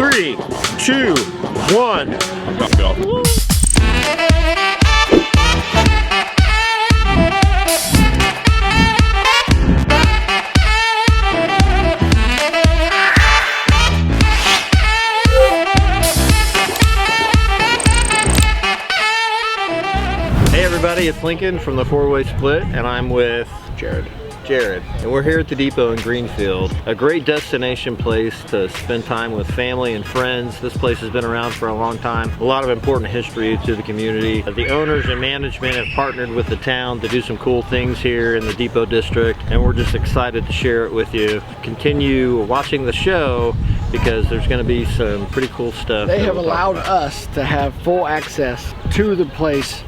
3, 2, 1. Hey everybody, it's Lincoln from the 4-Way Split, and I'm with Jared, and we're here at the Depot in Greenfield. A great destination place to spend time with family and friends. This place has been around for a long time. A lot of important history to the community. The owners and management have partnered with the town to do some cool things here in the Depot district, and we're just excited to share it with you. Continue watching the show because there's going to be some pretty cool stuff. They have allowed us to have full access to the place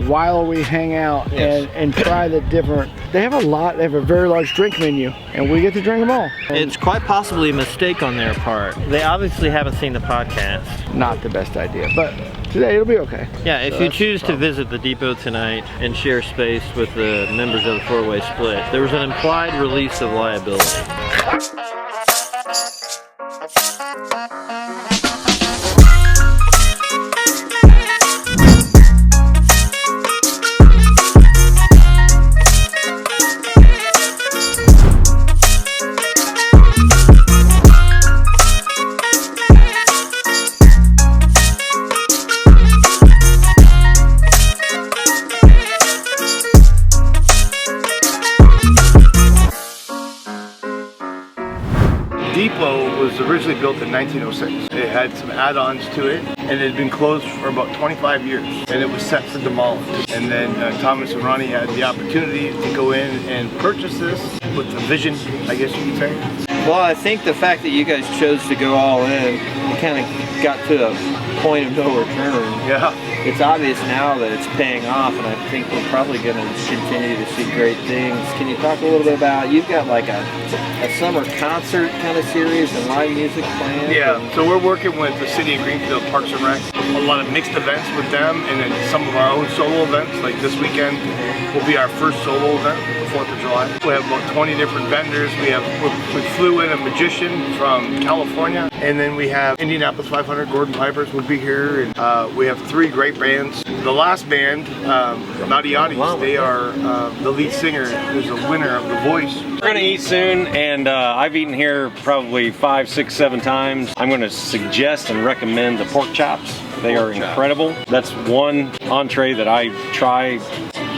while we hang out and try the different. They have a very large drink menu, and we get to drink them all. It's quite possibly a mistake on their part. They obviously haven't seen the podcast. Not the best idea, but today it'll be okay. Yeah, if you choose to visit the Depot tonight and share space with the members of the 4-Way Split, there was an implied release of liability. Depot was originally built in 1906. It had some add-ons to it, and it had been closed for about 25 years, and it was set for demolish. And then Thomas and Ronnie had the opportunity to go in and purchase this with the vision, I guess you could say. Well, I think the fact that you guys chose to go all in, you kind of got to a point of no return. Yeah. It's obvious now that it's paying off, and I think we're probably going to continue to see great things. Can you talk a little bit about, you've got like a summer concert kind of series and live music planned? Yeah, so we're working with the City of Greenfield Parks and Rec. A lot of mixed events with them, and then some of our own solo events. Like this weekend will be our first solo event, the 4th of July. We have about 20 different vendors. We flew in a magician from California, and then we have Indianapolis 500 Gordon Pipers will be here, and we have 3 great bands. The last band, Naughty Oddies, they are the lead singer who's a winner of The Voice. We're gonna eat soon, and I've eaten here probably 5, 6, 7 times. I'm gonna suggest and recommend the pork chops. They are incredible. That's one entree that I try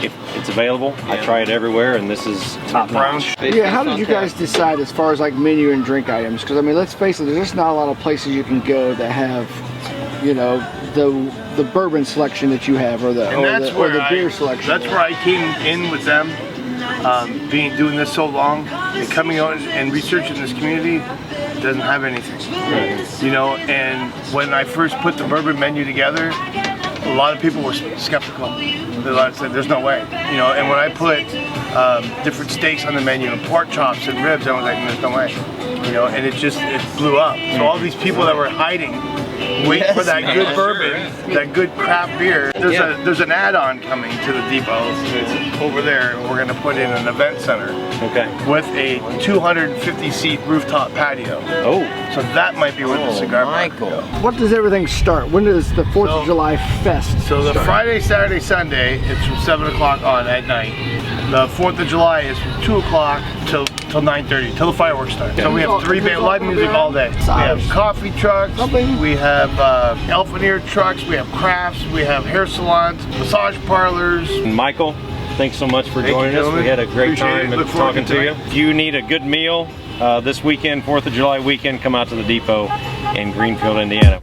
if it's available. I try it everywhere, and this is top notch. Yeah, how did you guys decide as far as like menu and drink items? Because I mean, let's face it, there's just not a lot of places you can go that have, you know, the bourbon selection that you have, or the beer selection. That's where I came in with them, doing this so long, and coming out and researching this community. Doesn't have anything, you know. And when I first put the bourbon menu together, a lot of people were skeptical. They said, "There's no way," you know. And when I put different steaks on the menu and pork chops and ribs, I was like, "There's no way," you know. And it blew up. So all these people that were hiding, waiting for that good bourbon, that good craft beer. There's an add-on coming to the Depot. It's over there. We're going to put in an event center with a 250-seat rooftop patio. Oh, so that might be where the cigar bar could go. What does everything start? When does the 4th of July fest So the start? Friday, Saturday, Sunday, it's from 7 o'clock on at night. The 4th of July is from 2 o'clock till 9:30, till the fireworks start. So we have 3 band live music all day. We have coffee trucks, we have elf and ear trucks, we have crafts, we have hair salons, massage parlors. Michael, thanks so much for joining us. We had a great time talking to you. If you need a good meal this weekend, 4th of July weekend, come out to the Depot in Greenfield, Indiana.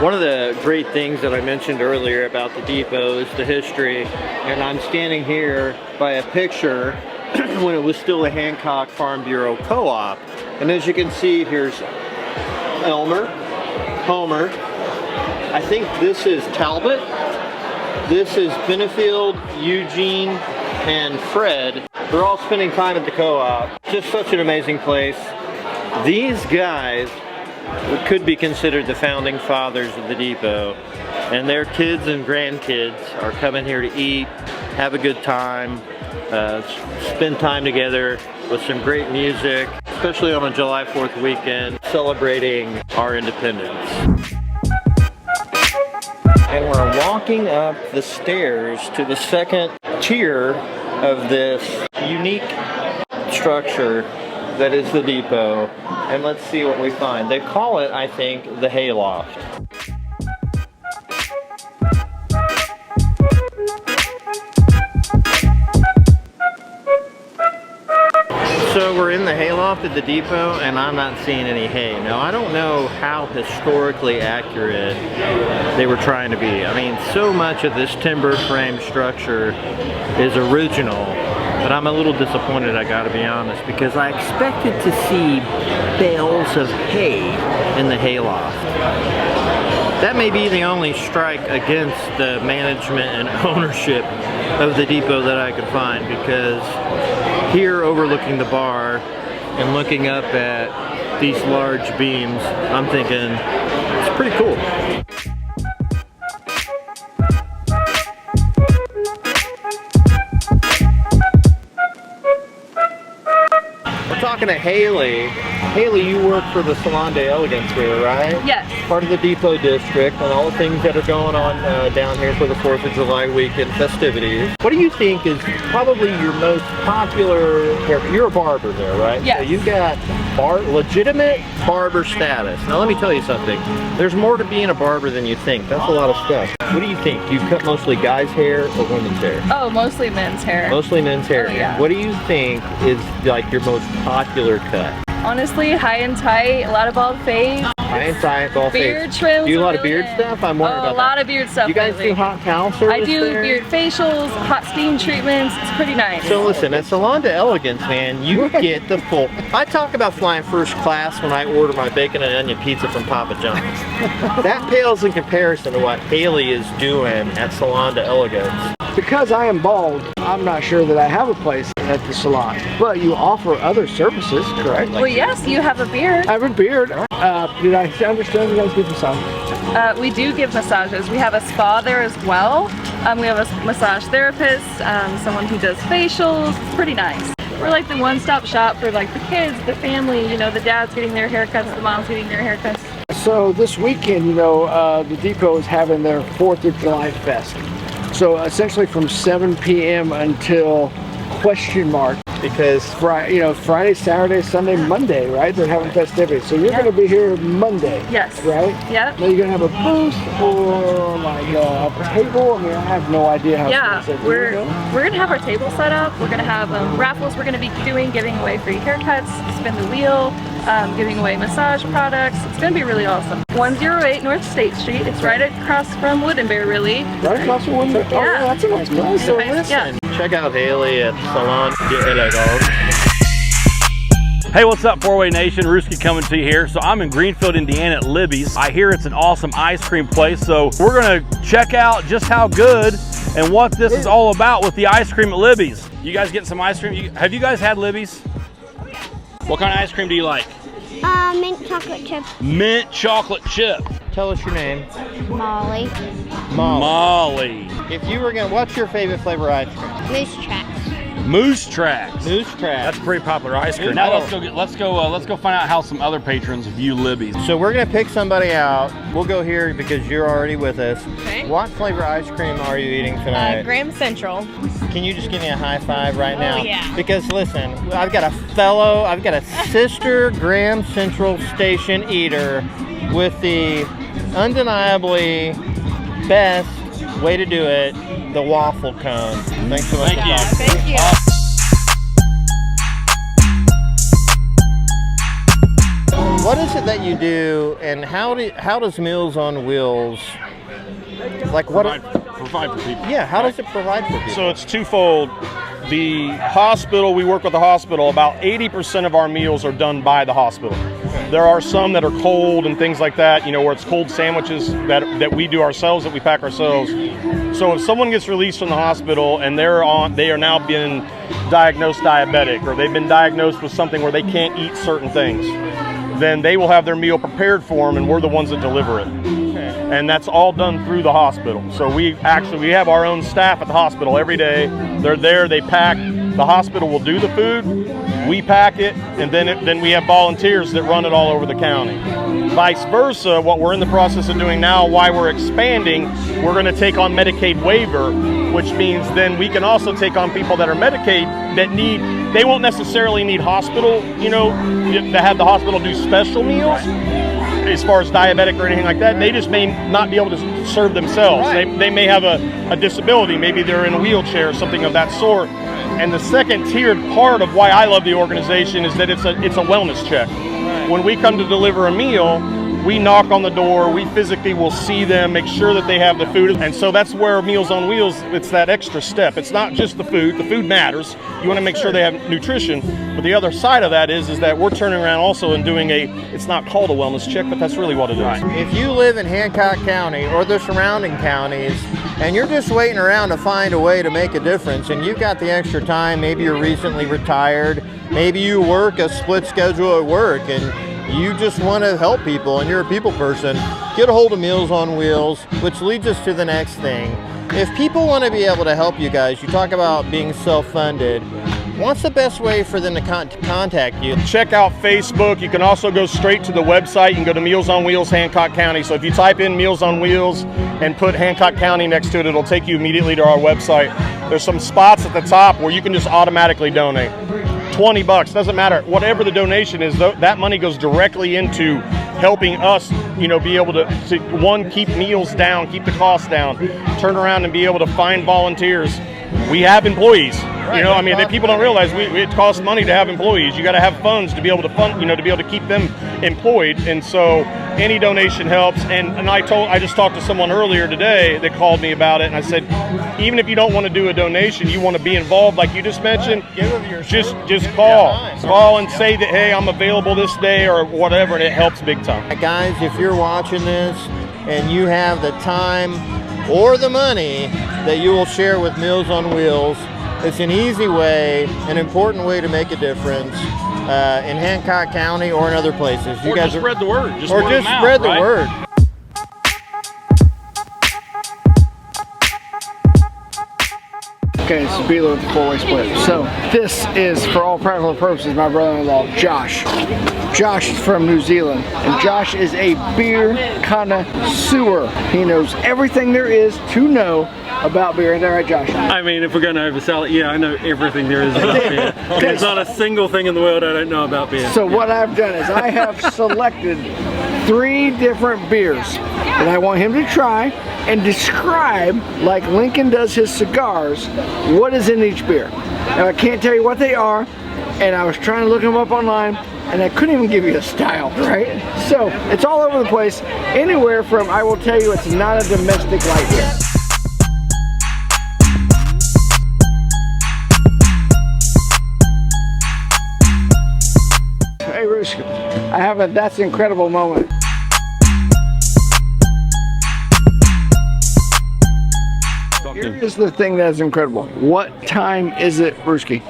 one of the great things that I mentioned earlier about the Depot is the history, and I'm standing here by a picture when it was still a Hancock Farm Bureau co-op. And as you can see, here's Elmer, Homer, I think this is Talbot, this is Benefield, Eugene, and Fred. They're all spending time at the co-op. Just such an amazing place. These guys could be considered the founding fathers of the Depot, and their kids and grandkids are coming here to eat, have a good time, spend time together with some great music, especially on a July 4th weekend, celebrating our independence. And we're walking up the stairs to the second tier of this unique structure that is the depot. And let's see what we find. They call it, I think, the Hayloft. So we're in the hayloft at the depot, and I'm not seeing any hay. Now, I don't know how historically accurate they were trying to be. I mean, so much of this timber frame structure is original, but I'm a little disappointed, I gotta be honest, because I expected to see bales of hay in the hayloft. That may be the only strike against the management and ownership of the depot that I could find, because here overlooking the bar and looking up at these large beams, I'm thinking it's pretty cool. We're talking to Haley. Haley, you work for the Salon de Elegance here, right? Yes. Part of the Depot District and all the things that are going on down here for the 4th of July weekend festivities. What do you think is probably your most popular haircut? You're a barber there, right? Yes. So you've got legitimate barber status. Now let me tell you something. There's more to being a barber than you think. That's a lot of stuff. What do you think? You cut mostly guys' hair or women's hair? Oh, mostly men's hair. Mostly men's hair. Oh, yeah. What do you think is like your most popular cut? Honestly, high and tight, a lot of bald fade. High and tight, ball Beard fade. trims. Do you do a lot of really beard in. stuff? I'm wondering about a lot of beard stuff. You guys lately. do hot towel service I do there? beard facials, hot steam treatments. It's pretty nice. So listen, at Salon de Elegance, man, you get the full. I talk about flying first class when I order my bacon and onion pizza from Papa John's. That pales in comparison to what Haley is doing at Salon de Elegance. Because I am bald, I'm not sure that I have a place at the salon. But you offer other services, correct? Well, yes, you have a beard. I have a beard. Did I understand you guys give massages? We do give massages. We have a spa there as well. We have a massage therapist, someone who does facials. It's pretty nice. We're like the one-stop shop for like the kids, the family, you know, the dads getting their haircuts, the moms getting their haircuts. So this weekend, you know, the Depot is having their 4th of July Fest. So essentially from 7 p.m. until question mark. Because Friday, Saturday, Sunday, Monday, right? They're having festivities. So you're going to be here Monday. Yes. Right? Yep. Now you're going to have a booth or like a table. I mean, I have no idea how. Yeah, it's gonna we're going to have our table set up. We're going to have raffles we're going to be giving away free haircuts, spin the wheel, giving away massage products. It's going to be really awesome. 108 North State Street. It's right across from Wood and Bear, really. Right across from one. Oh, yeah, that's a nice place. so listen, check out Haley at Salon de Elegance. Hey, what's up, 4-Way Nation? Rooski coming to you here. So I'm in Greenfield, Indiana at Libby's. I hear it's an awesome ice cream place, so we're gonna check out just how good and what this is all about with the ice cream at Libby's. You guys getting some ice cream? Have you guys had Libby's? What kind of ice cream do you like? Mint chocolate chip. Mint chocolate chip. Tell us your name. Molly. Molly. If you were gonna, what's your favorite flavor ice cream? Moose tracks. Moose Tracks. Moose Tracks. That's pretty popular ice cream. Now let's go find out how some other patrons view Libby's. So we're gonna pick somebody out. We'll go here because you're already with us. Okay. What flavor ice cream are you eating tonight? Graham Central. Can you just give me a high five right now? Yeah. Because listen, I've got a sister Graham Central station eater with the undeniably best way to do it, the waffle cone. Thanks so much. Thank you. Thank you. What is it that you do, and how does Meals on Wheels, like what? Provide for people. Yeah, how does it provide for people? So it's twofold. The hospital, we work with the hospital. About 80% of our meals are done by the hospital. There are some that are cold and things like that, you know, where it's cold sandwiches that we do ourselves, that we pack ourselves. So if someone gets released from the hospital and they are now being diagnosed diabetic, or they've been diagnosed with something where they can't eat certain things, then they will have their meal prepared for them, and we're the ones that deliver it. Okay. and that's all done through the hospital. So we have our own staff at the hospital every day. They're there, they pack. The hospital will do the food, we pack it, and then we have volunteers that run it all over the county. Vice versa, what we're in the process of doing now, why we're expanding, we're going to take on Medicaid waiver, which means then we can also take on people that are Medicaid that they won't necessarily need hospital, to have the hospital do special meals as far as diabetic or anything like that. They just may not be able to serve themselves. They may have a disability, maybe they're in a wheelchair or something of that sort. And the second tiered part of why I love the organization is that it's a wellness check. When we come to deliver a meal, we knock on the door, we physically will see them, make sure that they have the food. And so that's where Meals on Wheels, it's that extra step. It's not just the food matters. You want to make sure they have nutrition. But the other side of that is that we're turning around also and doing it's not called a wellness check, but that's really what it is. If you live in Hancock County or the surrounding counties, and you're just waiting around to find a way to make a difference, and you've got the extra time, maybe you're recently retired, maybe you work a split schedule at work, and you just want to help people and you're a people person, get a hold of Meals on Wheels, which leads us to the next thing. If people want to be able to help you guys, you talk about being self-funded, what's the best way for them to contact you? Check out Facebook. You can also go straight to the website. You can go to Meals on Wheels Hancock County. So if you type in Meals on Wheels and put Hancock County next to it, it'll take you immediately to our website. There's some spots at the top where you can just automatically donate. $20, doesn't matter. Whatever the donation is, that money goes directly into helping us, be able to one, keep meals down, keep the costs down, turn around and be able to find volunteers. We have employees. People don't realize it costs money to have employees. You got to have funds to be able to fund, to be able to keep them employed. And so any donation helps. And I just talked to someone earlier today that called me about it, and I said, even if you don't want to do a donation, you want to be involved, like you just mentioned, just call and say that, hey, I'm available this day or whatever, and it helps big time. Guys, if you're watching this and you have the time or the money that you will share with Meals on Wheels, it's an easy way, an important way to make a difference in Hancock County or in other places. You guys spread the word. Just spread the word. Okay, this is Beeler with the 4-way split. So this is, for all practical purposes, my brother-in-law, Josh. Josh is from New Zealand, and Josh is a beer connoisseur. He knows everything there is to know about beer. Is that right, Josh? I mean, if we're going to oversell it, yeah, I know everything there is about beer. There's not a single thing in the world I don't know about beer. So what I've done is I have selected 3 different beers that I want him to try and describe, like Lincoln does his cigars, what is in each beer. Now, I can't tell you what they are, and I was trying to look them up online, and I couldn't even give you a style, right? So it's all over the place, anywhere from, I will tell you, it's not a domestic light beer. Hey, Roosh, I have a That's Incredible moment. Here is the thing that's incredible. What time is it, Brewski?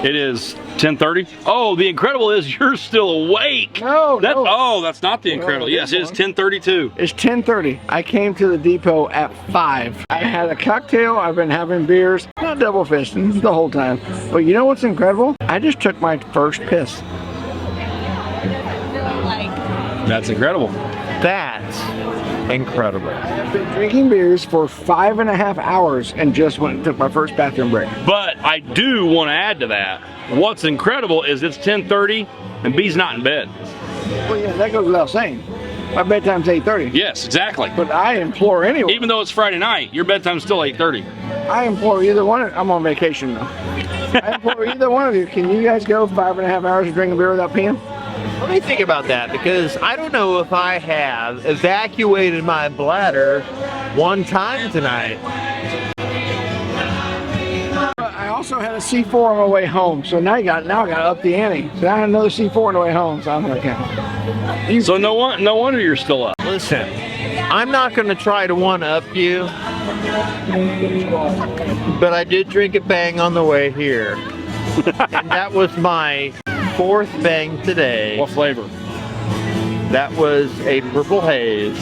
It is 10:30. Oh, the incredible is you're still awake. No. Oh, that's not the incredible. Yes, it is 10:32. It's 10:30. I came to the depot at 5. I had a cocktail. I've been having beers. Not double fisting the whole time. But you know what's incredible? I just took my first piss. That's incredible. That's incredible. I've been drinking beers for 5.5 hours and just went and took my first bathroom break. But I do want to add to that. What's incredible is it's 10:30 and B's not in bed. Well, yeah, that goes without saying. My bedtime's 8:30. Yes, exactly. But I implore anyone. Even though it's Friday night, your bedtime's still 8:30. I implore either one. I'm on vacation though. I implore either one of you. Can you guys go 5.5 hours to drink a beer without peeing? Let me think about that, because I don't know if I have evacuated my bladder one time tonight. I also had a C4 on my way home, so now I got to up the ante. So I had another C4 on the way home, so I'm okay. So no wonder you're still up. Listen, I'm not going to try to one-up you, but I did drink a Bang on the way here, and that was my 4th Bang today. What flavor? That was a Purple Haze,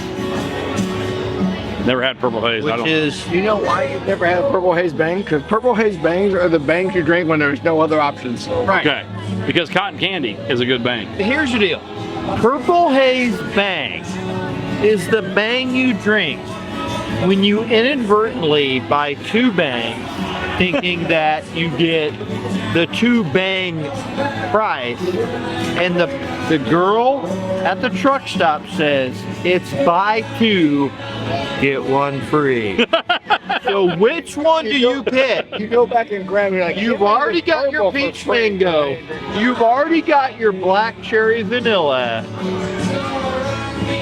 Never had Purple Haze. I which don't. is You know why you've never had a Purple Haze Bang? Because Purple Haze Bangs are the bangs you drink when there's no other options. right. Okay, because cotton candy is a good bang. Here's the deal. Purple Haze Bang is the bang you drink when you inadvertently buy 2 bangs, thinking that you get the 2 bang price, and the girl at the truck stop says it's buy 2 get 1 free. So which one do you pick? You go back and grab it like You've already got your peach mango. You've already got your black cherry vanilla.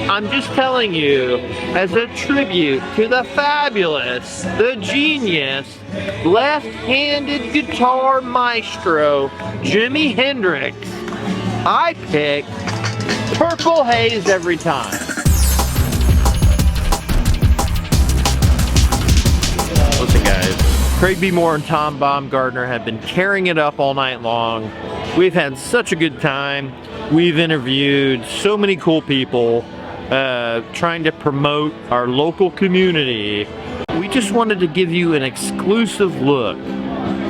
I'm just telling you, as a tribute to the fabulous, the genius, left-handed guitar maestro, Jimi Hendrix, I pick Purple Haze every time. Listen guys, Craig B. Moore and Tom Baumgartner have been tearing it up all night long. We've had such a good time. We've interviewed so many cool people, trying to promote our local community. We just wanted to give you an exclusive look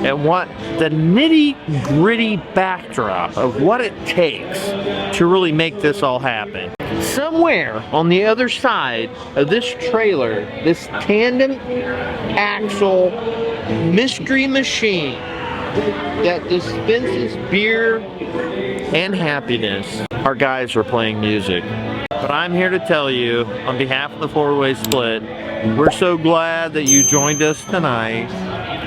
at what the nitty-gritty backdrop of what it takes to really make this all happen. Somewhere on the other side of this trailer, this tandem axle mystery machine that dispenses beer and happiness, our guys are playing music. But I'm here to tell you, on behalf of the 4-Way Split, we're so glad that you joined us tonight,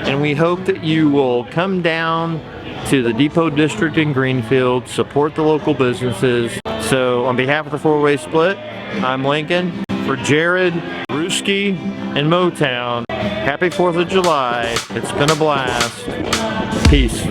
and we hope that you will come down to the Depot District in Greenfield, support the local businesses. So on behalf of the 4-Way Split, I'm Lincoln. For Jared, Brewski, and Motown, happy 4th of July. It's been a blast. Peace.